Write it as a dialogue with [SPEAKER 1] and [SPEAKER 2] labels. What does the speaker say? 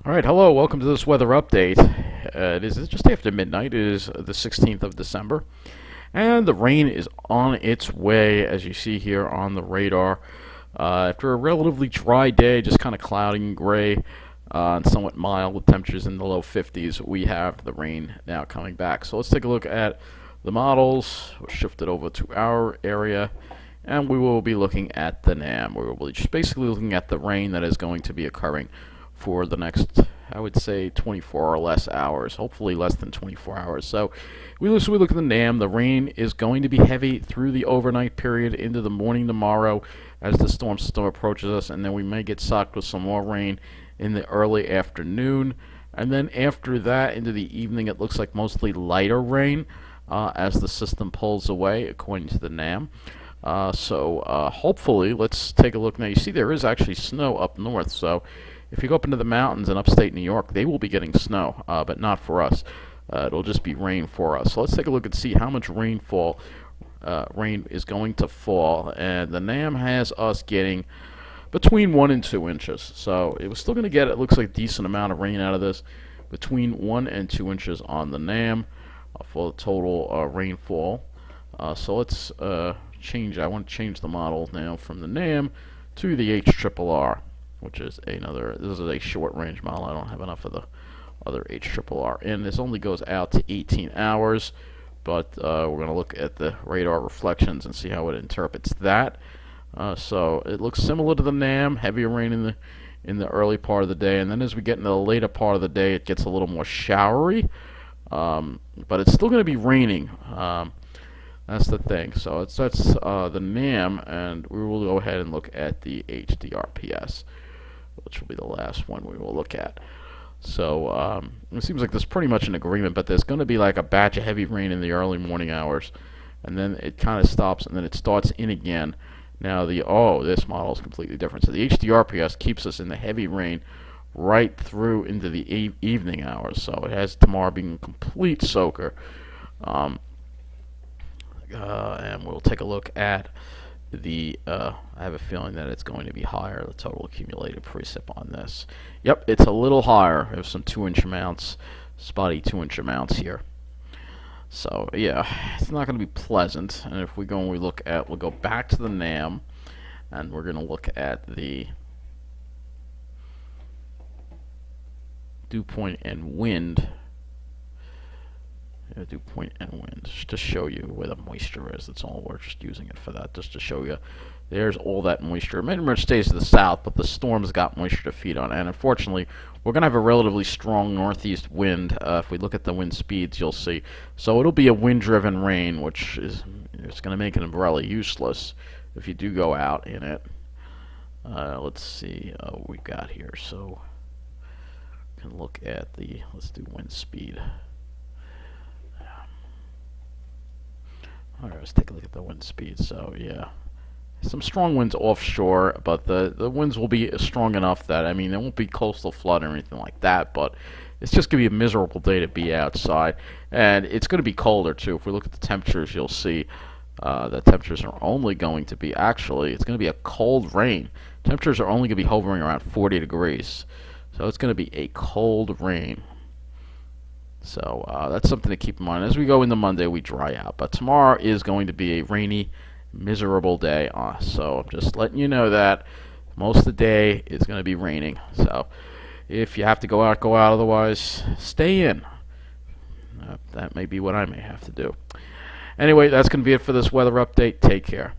[SPEAKER 1] Alright, hello, welcome to this weather update. It's just after midnight. It is the 16th of December, and the rain is on its way, as you see here on the radar. After a relatively dry day, just kind of cloudy and gray, and somewhat mild with temperatures in the low 50s, we have the rain now coming back. So let's take a look at the models. We'll shift it over to our area, and we will be looking at the NAM. We will be just basically looking at the rain that is going to be occurring for the next, I would say, 24 or less hours, hopefully less than 24 hours. So we look at the NAM. The rain is going to be heavy through the overnight period into the morning tomorrow as the storm system approaches us, and then we may get socked with some more rain in the early afternoon. And then after that, into the evening, it looks like mostly lighter rain as the system pulls away, according to the NAM. Hopefully, let's take a look now. You see there is actually snow up north, so if you go up into the mountains in upstate New York, they will be getting snow, but not for us. It'll just be rain for us. So let's take a look and see how much rain is going to fall. And the NAM has us getting between 1 and 2 inches. So it was still going to get, it looks like, a decent amount of rain out of this, between 1 and 2 inches on the NAM for the total rainfall. So let's change. I want to change the model now from the NAM to the HRRR, which is another. This is a short range model. I don't have enough of the other HRRR, and this only goes out to 18 hours. But we're going to look at the radar reflections and see how it interprets that. So it looks similar to the NAM. Heavier rain in the early part of the day, and then as we get into the later part of the day, it gets a little more showery. But it's still going to be raining. That's the thing. So that's the NAM, and we will go ahead and look at the HDRPS, which will be the last one we will look at. So it seems like there's pretty much an agreement, but there's going to be like a batch of heavy rain in the early morning hours, and then it kind of stops, and then it starts in again. Now this model is completely different. So the HDRPS keeps us in the heavy rain right through into the evening hours. So it has tomorrow being a complete soaker. And we'll take a look at the I have a feeling that it's going to be higher, the total accumulated precip on this. Yep, it's a little higher. There's some 2-inch amounts, spotty 2-inch amounts here. So yeah, it's not going to be pleasant. And if we go and we'll go back to the NAM, and we're going to look at the dew point and wind. Dew point and wind, just to show you where the moisture is. That's all. We're just using it for that, just to show you. There's all that moisture. It pretty much stays to the south, but the storm's got moisture to feed on. And unfortunately, we're going to have a relatively strong northeast wind. If we look at the wind speeds, you'll see. So it'll be a wind-driven rain, which is it's going to make an umbrella useless if you do go out in it. Let's see what we've got here. So we can look at let's do wind speed. Alright, let's take a look at the wind speed. So yeah, some strong winds offshore, but the winds will be strong enough that, I mean, it won't be coastal flood or anything like that, but it's just going to be a miserable day to be outside. And it's going to be colder too. If we look at the temperatures, you'll see that temperatures are only going to be, actually, it's going to be a cold rain. Temperatures are only going to be hovering around 40 degrees. So it's going to be a cold rain. So that's something to keep in mind. As we go into Monday, we dry out. But tomorrow is going to be a rainy, miserable day. So I'm just letting you know that most of the day is going to be raining. So if you have to go out, go out. Otherwise, stay in. That may be what I may have to do. Anyway, that's going to be it for this weather update. Take care.